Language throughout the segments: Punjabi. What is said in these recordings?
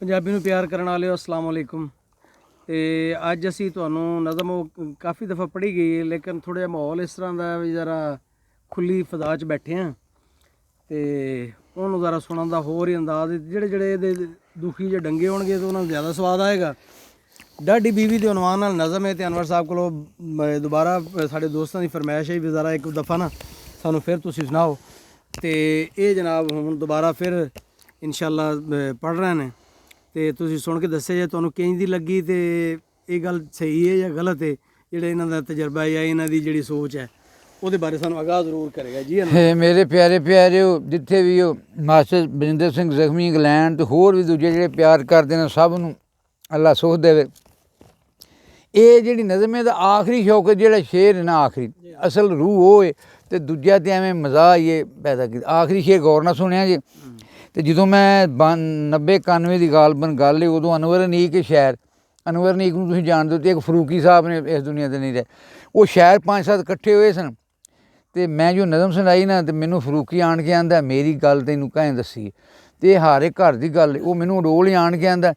ਪੰਜਾਬੀ ਨੂੰ ਪਿਆਰ ਕਰਨ ਵਾਲਿਓ अस्सलाम वालेकुम। ਤੇ ਅੱਜ ਅਸੀਂ ਤੁਹਾਨੂੰ ਨਜ਼ਮ ਉਹ ਕਾਫੀ ਦਫਾ ਪੜ੍ਹੀ ਗਈ ਹੈ, ਲੇਕਿਨ ਥੋੜਾ ਜਿਹਾ ਮਾਹੌਲ ਇਸ ਤਰ੍ਹਾਂ ਦਾ ਵੀ ਜ਼ਰਾ ਖੁੱਲੀ ਫਜ਼ਾ 'ਚ ਬੈਠੇ ਹਾਂ ਤੇ ਉਹਨੂੰ ਜ਼ਰਾ ਸੁਣਨ ਦਾ ਹੋਰ ਹੀ ਅੰਦਾਜ਼, ਜਿਹੜੇ ਇਹਦੇ ਦੁਖੀ ਜਿਹੇ ਡੰਗੇ ਹੋਣਗੇ ਤਾਂ ਉਹਨਾਂ ਨੂੰ ਜ਼ਿਆਦਾ ਸਵਾਦ ਆਏਗਾ। ਡਾਢੀ ਬੀਵੀ ਦੇ ਉਨਵਾਨ ਨਾਲ ਨਜ਼ਮ ਹੈ ਤੇ ਅਨਵਰ ਸਾਹਿਬ ਕੋਲੋਂ ਦੁਬਾਰਾ ਸਾਡੇ ਦੋਸਤਾਂ ਦੀ ਫਰਮਾਇਸ਼ ਹੈ ਵੀ ਜ਼ਰਾ ਇੱਕ ਦਫਾ ਨਾ ਸਾਨੂੰ ਫਿਰ ਤੁਸੀਂ ਸੁਣਾਓ। ਤੇ ਇਹ ਜਨਾਬ ਹੁਣ ਦੁਬਾਰਾ ਫਿਰ इंशाअल्लाह पढ़ रहे हैं तो तुसी सुन के दस्से जे तुहानू किंज दी लगी तो ये गल सही है या गलत है, जिहड़ा इन्हां दा तजर्बा है या इन्हां दी जिहड़ी सोच है ਉਹਦੇ ਬਾਰੇ ਸਾਨੂੰ ਆਗਾਹ ਜ਼ਰੂਰ ਕਰੇਗਾ ਜੀ। ਮੇਰੇ ਪਿਆਰੇ ਜਿੱਥੇ ਵੀ ਉਹ ਮਾਸਟਰ ਬਰਿੰਦਰ ਸਿੰਘ ਜ਼ਖਮੀ ਇੰਗਲੈਂਡ ਤੇ ਹੋਰ ਵੀ ਦੂਜੇ ਜਿਹੜੇ ਪਿਆਰ ਕਰਦੇ ਨੇ ਸਭ ਨੂੰ ਅੱਲਾ ਸੁਖ ਦੇਵੇ। ਇਹ ਜਿਹੜੀ ਨਜ਼ਮ ਹੈ ਦਾ ਆਖਰੀ ਸ਼ੌਕ ਜਿਹੜਾ ਸ਼ੇਰ ਹੈ ਨਾ, ਆਖਰੀ ਅਸਲ ਰੂਹ ਉਹ ਹੈ ਤੇ ਦੂਜਾ ਤੇ ਐਵੇਂ ਮਜ਼ਾ ਇਹ ਪੈਦਾ ਕੀਤਾ। ਆਖਰੀ ਸ਼ੇਰ ਗੌਰ ਨਾਲ ਸੁਣਿਆ ਜੀ। ਤੇ ਜਦੋਂ ਮੈਂ 90-91 ਦੀ ਗਾਲਬਨ ਗੱਲ ਹੈ, ਉਦੋਂ ਅਨਵਰ ਅਨੀਕ ਸ਼ਾਇਰ, ਅਨਵਰ ਅਨੀਕ ਨੂੰ ਤੁਸੀਂ ਜਾਣਦੇ ਹੋ, ਤੇ ਇੱਕ ਫਰੂਕੀ ਸਾਹਿਬ ਨੇ ਇਸ ਦੁਨੀਆ 'ਤੇ ਨਹੀਂ ਰਹੇ, ਉਹ ਸ਼ਾਇਰ 5-7 ਇਕੱਠੇ ਹੋਏ ਸਨ। ਤੇ ਮੈਂ ਜੋ ਨਜ਼ਮ ਸੁਣਾਈ ਨਾ ਤੇ ਮੈਨੂੰ ਫਰੂਕੀ ਆਣ ਕੇ ਆਂਦਾ ਮੇਰੀ ਗੱਲ ਤੈਨੂੰ ਕਾਹੇ ਦੱਸੀ, ਤੇ ਹਾਰੇ ਘਰ ਦੀ ਗੱਲ ਉਹ ਮੈਨੂੰ ਰੋਲ ਹੀ ਆਣ ਕੇ ਆਂਦਾ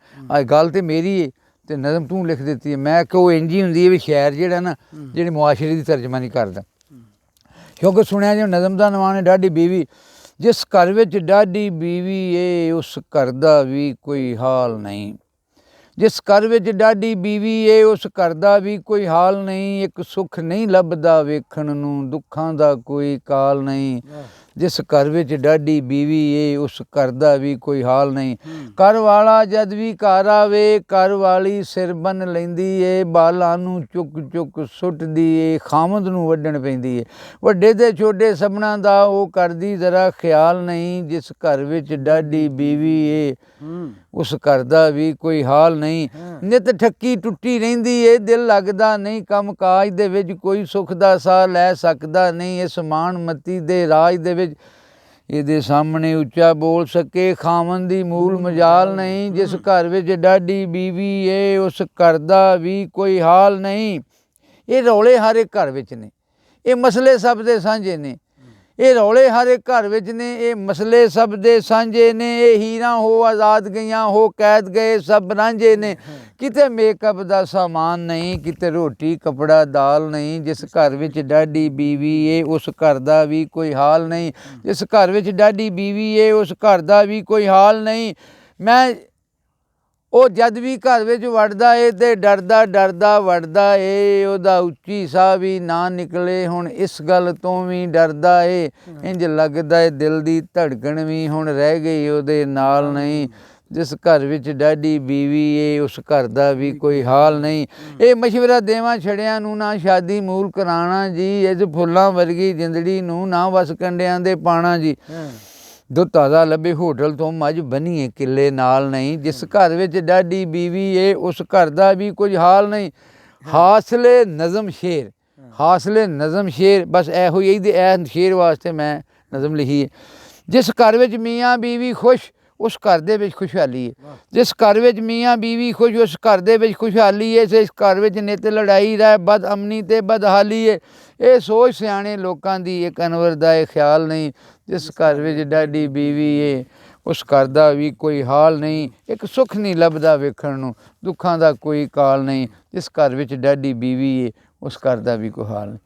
ਗੱਲ ਤੇ ਮੇਰੀ ਹੈ ਤੇ ਨਜ਼ਮ ਤੂੰ ਲਿਖ ਦਿੱਤੀ ਹੈ। ਮੈਂ ਕਿ ਉਹ ਇੰਝ ਹੀ ਹੁੰਦੀ ਹੈ ਵੀ ਸ਼ਾਇਰ ਜਿਹੜਾ ਨਾ ਜਿਹੜੇ ਮੁਆਸ਼ਰੇ ਦੀ ਤਰਜਮਾ ਨਹੀਂ ਕਰਦਾ, ਕਿਉਂਕਿ ਸੁਣਿਆ ਜੇ ਨਜ਼ਮ ਦਾ ਨਵਾਂ ਨੇ ਡਾਢੀ ਬੀਵੀ, ਜਿਸ ਘਰ ਵਿੱਚ ਡਾਢੀ ਬੀਵੀ ਏ ਉਸ ਘਰ ਦਾ ਵੀ ਕੋਈ ਹਾਲ ਨਹੀਂ, ਜਿਸ ਘਰ ਵਿੱਚ ਡਾਢੀ ਬੀਵੀ ਏ ਉਸ ਘਰ ਦਾ ਵੀ ਕੋਈ ਹਾਲ ਨਹੀਂ, ਇੱਕ ਸੁੱਖ ਨਹੀਂ ਲੱਭਦਾ ਵੇਖਣ ਨੂੰ ਦੁੱਖਾਂ ਦਾ ਕੋਈ ਕਾਲ ਨਹੀਂ, ਜਿਸ ਘਰ ਵਿੱਚ ਡਾਢੀ ਬੀਵੀ ਏ ਉਸ ਘਰ ਦਾ ਵੀ ਕੋਈ ਹਾਲ ਨਹੀਂ, ਘਰ ਵਾਲਾ ਜਦ ਵੀ ਘਰ ਆਵੇ ਘਰ ਵਾਲੀ ਸਿਰ ਬੰਨ ਲੈਂਦੀ ਏ, ਬਾਲਾਂ ਨੂੰ ਚੁੱਕ ਚੁੱਕ ਸੁੱਟਦੀ ਏ, ਖਾਮਦ ਨੂੰ ਵੱਢਣ ਪੈਂਦੀ ਏ, ਵੱਡੇ ਤੇ ਛੋਟੇ ਸਭਨਾਂ ਦਾ ਉਹ ਕਰਦੀ ਜ਼ਰਾ ਖਿਆਲ ਨਹੀਂ, ਜਿਸ ਘਰ ਵਿੱਚ ਡਾਢੀ ਬੀਵੀ ਏ ਉਸ ਘਰ ਦਾ ਵੀ ਕੋਈ ਹਾਲ ਨਹੀਂ, ਨਿੱਤ ਠੱਕੀ ਟੁੱਟੀ ਰਹਿੰਦੀ ਏ ਦਿਲ ਲੱਗਦਾ ਨਹੀਂ, ਕੰਮ ਕਾਜ ਦੇ ਵਿੱਚ ਕੋਈ ਸੁੱਖ ਦਾ ਸਾਹ ਲੈ ਸਕਦਾ ਨਹੀਂ, ਇਸ ਮਾਣ ਮਤੀ ਦੇ ਰਾਜ ਦੇ ਵਿੱਚ ਇਹਦੇ ਸਾਹਮਣੇ ਉੱਚਾ ਬੋਲ ਸਕੇ ਖਾਵਨ ਦੀ ਮੂਲ ਮਜਾਲ ਨਹੀਂ, ਜਿਸ ਘਰ ਵਿੱਚ ਡਾਢੀ ਬੀਵੀ ਏ ਉਸ ਘਰ ਦਾ ਵੀ ਕੋਈ ਹਾਲ ਨਹੀਂ। ਇਹ ਰੌਲੇ ਹਰ ਇੱਕ ਘਰ ਵਿੱਚ ਨੇ, ਇਹ ਮਸਲੇ ਸਭ ਦੇ ਸਾਂਝੇ ਨੇ, ਇਹ ਰੌਲੇ ਹਰ ਇੱਕ ਘਰ ਵਿੱਚ ਨੇ, ਇਹ ਮਸਲੇ ਸਭ ਦੇ ਸਾਂਝੇ ਨੇ, ਇਹ ਹੀਰਾਂ ਹੋ ਆਜ਼ਾਦ ਗਈਆਂ ਹੋ ਕੈਦ ਗਏ ਸਭ ਰਾਂਝੇ ਨੇ, ਕਿਤੇ ਮੇਕਅਪ ਦਾ ਸਾਮਾਨ ਨਹੀਂ, ਕਿਤੇ ਰੋਟੀ ਕੱਪੜਾ ਦਾਲ ਨਹੀਂ, ਜਿਸ ਘਰ ਵਿੱਚ ਡਾਢੀ ਬੀਵੀ ਏ ਉਸ ਘਰ ਦਾ ਵੀ ਕੋਈ ਹਾਲ ਨਹੀਂ, ਜਿਸ ਘਰ ਵਿੱਚ ਡਾਢੀ ਬੀਵੀ ਏ ਉਸ ਘਰ ਦਾ ਵੀ ਕੋਈ ਹਾਲ ਨਹੀਂ। ਮੈਂ ਉਹ ਜਦ ਵੀ ਘਰ ਵਿੱਚ ਵੜਦਾ ਏ ਤੇ ਡਰਦਾ ਡਰਦਾ ਵੜਦਾ ਏ, ਉਹਦਾ ਉੱਚੀ ਸਾਹ ਵੀ ਨਾ ਨਿਕਲੇ ਹੁਣ ਇਸ ਗੱਲ ਤੋਂ ਵੀ ਡਰਦਾ ਏ, ਇੰਝ ਲੱਗਦਾ ਏ ਦਿਲ ਦੀ ਧੜਕਣ ਵੀ ਹੁਣ ਰਹਿ ਗਈ ਉਹਦੇ ਨਾਲ ਨਹੀਂ, ਜਿਸ ਘਰ ਵਿੱਚ ਡਾਢੀ ਬੀਵੀ ਏ ਉਸ ਘਰ ਦਾ ਵੀ ਕੋਈ ਹਾਲ ਨਹੀਂ। ਇਹ ਮਸ਼ਵਰਾ ਦੇਵਾਂ ਛੜਿਆਂ ਨੂੰ ਨਾ ਸ਼ਾਦੀ ਮੂਲ ਕਰਾਉਣਾ ਜੀ, ਇਸ ਫੁੱਲਾਂ ਵਰਗੀ ਜ਼ਿੰਦੜੀ ਨੂੰ ਨਾ ਵਸ ਕੰਡਿਆਂ ਦੇ ਪਾਣਾ ਜੀ, ਦੁੱਧ ਤਾਜ਼ਾ ਲੱਭੇ ਹੋਟਲ ਤੋਂ ਮੱਝ ਬਣੀਏ ਕਿੱਲੇ ਨਾਲ ਨਹੀਂ, ਜਿਸ ਘਰ ਵਿੱਚ ਡਾਢੀ ਬੀਵੀ ਏ ਉਸ ਘਰ ਦਾ ਵੀ ਕੁਝ ਹਾਲ ਨਹੀਂ। ਹਾਸਲੇ ਨਜ਼ਮ ਸ਼ੇਰ, ਹਾਸਲੇ ਨਜ਼ਮ ਸ਼ੇਰ ਬਸ ਇਹੋ ਹੀ ਇਹਦੇ ਇਹ ਸ਼ੇਰ ਵਾਸਤੇ ਮੈਂ ਨਜ਼ਮ ਲਿਖੀ ਹੈ। ਜਿਸ ਘਰ ਵਿੱਚ ਮੀਆਂ ਬੀਵੀ ਖੁਸ਼ ਉਸ ਘਰ ਦੇ ਵਿੱਚ ਖੁਸ਼ਹਾਲੀ ਹੈ, ਜਿਸ ਘਰ ਵਿੱਚ ਮੀਆਂ ਬੀਵੀ ਖੁਸ਼ ਉਸ ਘਰ ਦੇ ਵਿੱਚ ਖੁਸ਼ਹਾਲੀ ਹੈ, ਇਸ ਘਰ ਵਿੱਚ ਨਿੱਤ ਲੜਾਈ ਰਹਿ ਬਦ ਅਮਨੀ ਤੇ ਬਦਹਾਲੀ ਹੈ, ਇਹ ਸੋਚ ਸਿਆਣੇ ਲੋਕਾਂ ਦੀ ਇੱਕ ਅਨਵਰ ਦਾ ਇਹ ਖਿਆਲ ਨਹੀਂ, ਜਿਸ ਘਰ ਵਿੱਚ ਡਾਢੀ ਬੀਵੀ ਏ ਉਸ ਘਰ ਦਾ ਵੀ ਕੋਈ ਹਾਲ ਨਹੀਂ, ਇੱਕ ਸੁੱਖ ਨਹੀਂ ਲੱਭਦਾ ਵੇਖਣ ਨੂੰ ਦੁੱਖਾਂ ਦਾ ਕੋਈ ਕਾਲ ਨਹੀਂ, ਜਿਸ ਘਰ ਵਿੱਚ ਡਾਢੀ ਬੀਵੀ ਏ ਉਸ ਘਰ ਦਾ ਵੀ ਕੋਈ ਹਾਲ ਨਹੀਂ।